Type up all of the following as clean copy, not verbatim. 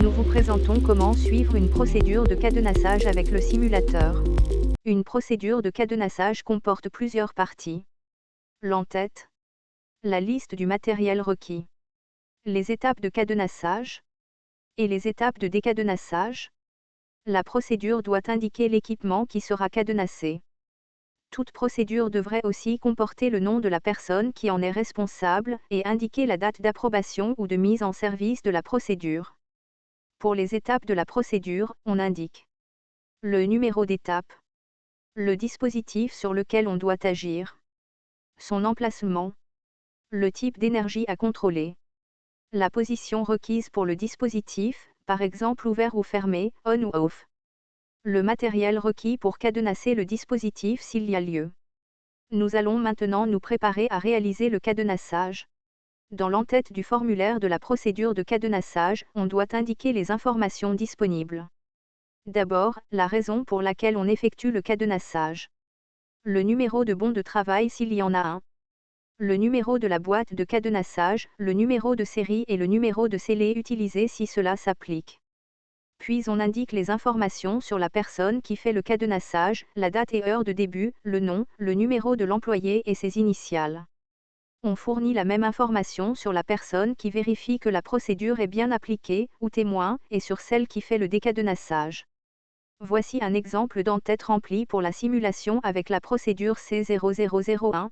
Nous vous présentons comment suivre une procédure de cadenassage avec le simulateur. Une procédure de cadenassage comporte plusieurs parties. L'entête, la liste du matériel requis, les étapes de cadenassage et les étapes de décadenassage. La procédure doit indiquer l'équipement qui sera cadenassé. Toute procédure devrait aussi comporter le nom de la personne qui en est responsable et indiquer la date d'approbation ou de mise en service de la procédure. Pour les étapes de la procédure, on indique le numéro d'étape, le dispositif sur lequel on doit agir, son emplacement, le type d'énergie à contrôler, la position requise pour le dispositif, par exemple ouvert ou fermé, on ou off, le matériel requis pour cadenasser le dispositif s'il y a lieu. Nous allons maintenant nous préparer à réaliser le cadenassage. Dans l'entête du formulaire de la procédure de cadenassage, on doit indiquer les informations disponibles. D'abord, la raison pour laquelle on effectue le cadenassage. Le numéro de bon de travail s'il y en a un. Le numéro de la boîte de cadenassage, le numéro de série et le numéro de scellé utilisé si cela s'applique. Puis on indique les informations sur la personne qui fait le cadenassage, la date et heure de début, le nom, le numéro de l'employé et ses initiales. On fournit la même information sur la personne qui vérifie que la procédure est bien appliquée, ou témoin, et sur celle qui fait le décadenassage. Voici un exemple d'entête remplie pour la simulation avec la procédure C0001.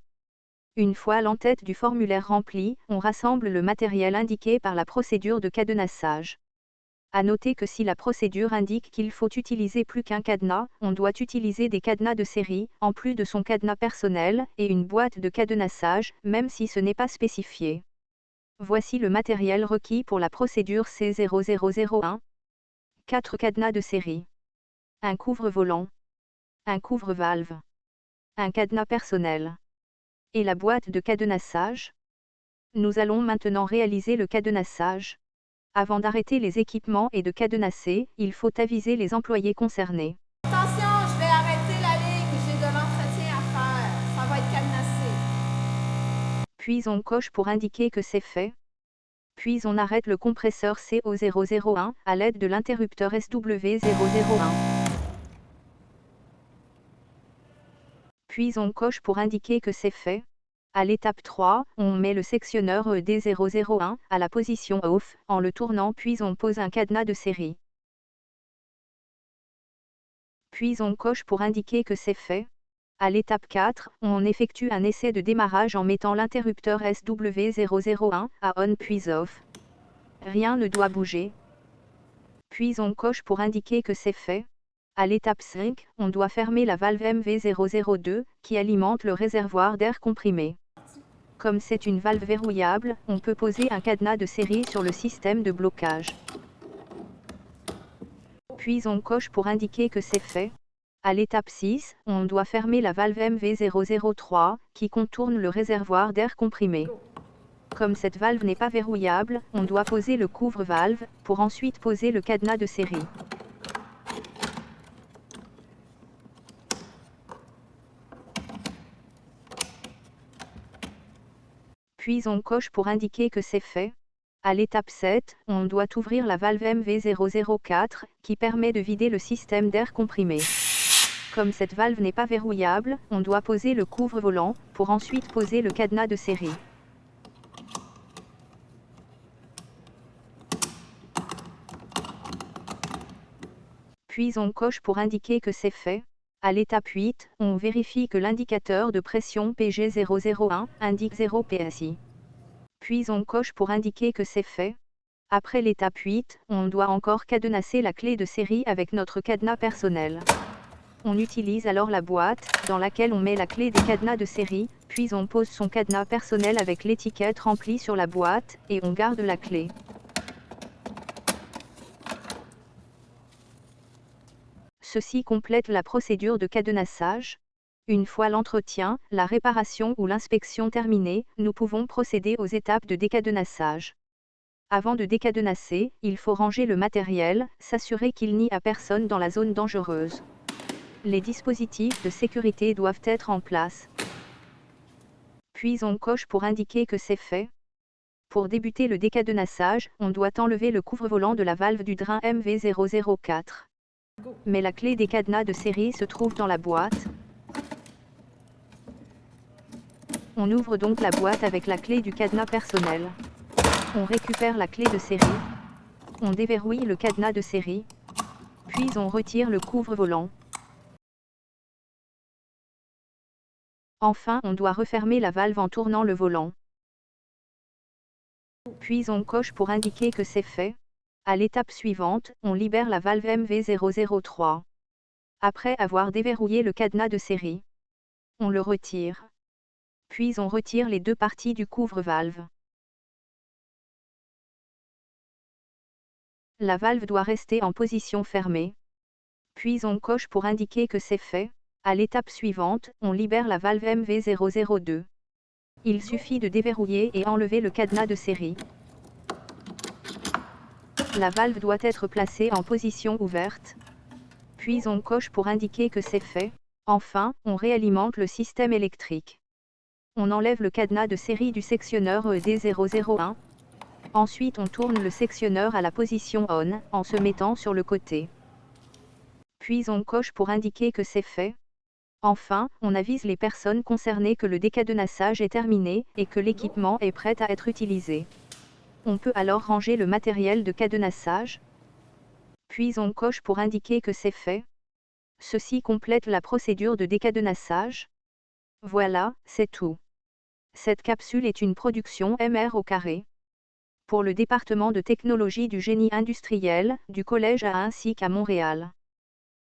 Une fois l'entête du formulaire remplie, on rassemble le matériel indiqué par la procédure de cadenassage. À noter que si la procédure indique qu'il faut utiliser plus qu'un cadenas, on doit utiliser des cadenas de série, en plus de son cadenas personnel, et une boîte de cadenassage, même si ce n'est pas spécifié. Voici le matériel requis pour la procédure C0001. 4 cadenas de série. Un couvre-volant. Un couvre-valve. Un cadenas personnel. Et la boîte de cadenassage. Nous allons maintenant réaliser le cadenassage. Avant d'arrêter les équipements et de cadenasser, il faut aviser les employés concernés. Attention, je vais arrêter la ligne, j'ai de l'entretien à faire. Ça va être cadenassé. Puis on coche pour indiquer que c'est fait. Puis on arrête le compresseur CO001 à l'aide de l'interrupteur SW001. Puis on coche pour indiquer que c'est fait. À l'étape 3, on met le sectionneur ED001 à la position off, en le tournant puis on pose un cadenas de série. Puis on coche pour indiquer que c'est fait. À l'étape 4, on effectue un essai de démarrage en mettant l'interrupteur SW001 à on puis off. Rien ne doit bouger. Puis on coche pour indiquer que c'est fait. À l'étape 5, on doit fermer la valve MV002, qui alimente le réservoir d'air comprimé. Comme c'est une valve verrouillable, on peut poser un cadenas de série sur le système de blocage. Puis on coche pour indiquer que c'est fait. À l'étape 6, on doit fermer la valve MV003, qui contourne le réservoir d'air comprimé. Comme cette valve n'est pas verrouillable, on doit poser le couvre-valve, pour ensuite poser le cadenas de série. Puis on coche pour indiquer que c'est fait. À l'étape 7, on doit ouvrir la valve MV004, qui permet de vider le système d'air comprimé. Comme cette valve n'est pas verrouillable, on doit poser le couvre-volant, pour ensuite poser le cadenas de série. Puis on coche pour indiquer que c'est fait. À l'étape 8, on vérifie que l'indicateur de pression PG001 indique 0 PSI. Puis on coche pour indiquer que c'est fait. Après l'étape 8, on doit encore cadenasser la clé de série avec notre cadenas personnel. On utilise alors la boîte, dans laquelle on met la clé des cadenas de série, puis on pose son cadenas personnel avec l'étiquette remplie sur la boîte, et on garde la clé. Ceci complète la procédure de cadenassage. Une fois l'entretien, la réparation ou l'inspection terminée, nous pouvons procéder aux étapes de décadenassage. Avant de décadenasser, il faut ranger le matériel, s'assurer qu'il n'y a personne dans la zone dangereuse. Les dispositifs de sécurité doivent être en place. Puis on coche pour indiquer que c'est fait. Pour débuter le décadenassage, on doit enlever le couvre-volant de la valve du drain MV004. Mais la clé des cadenas de série se trouve dans la boîte. On ouvre donc la boîte avec la clé du cadenas personnel. On récupère la clé de série. On déverrouille le cadenas de série. Puis on retire le couvre-volant. Enfin, on doit refermer la valve en tournant le volant. Puis on coche pour indiquer que c'est fait. À l'étape suivante, on libère la valve MV003. Après avoir déverrouillé le cadenas de série, on le retire. Puis on retire les deux parties du couvre-valve. La valve doit rester en position fermée. Puis on coche pour indiquer que c'est fait. À l'étape suivante, on libère la valve MV002. Il suffit de déverrouiller et enlever le cadenas de série. La valve doit être placée en position ouverte. Puis on coche pour indiquer que c'est fait. Enfin, on réalimente le système électrique. On enlève le cadenas de série du sectionneur ED001. Ensuite on tourne le sectionneur à la position ON, en se mettant sur le côté. Puis on coche pour indiquer que c'est fait. Enfin, on avise les personnes concernées que le décadenassage est terminé, et que l'équipement est prêt à être utilisé. On peut alors ranger le matériel de cadenassage. Puis on coche pour indiquer que c'est fait. Ceci complète la procédure de décadenassage. Voilà, c'est tout. Cette capsule est une production MR au carré. Pour le département de technologie du génie industriel, du Collège à ainsi qu'à Montréal.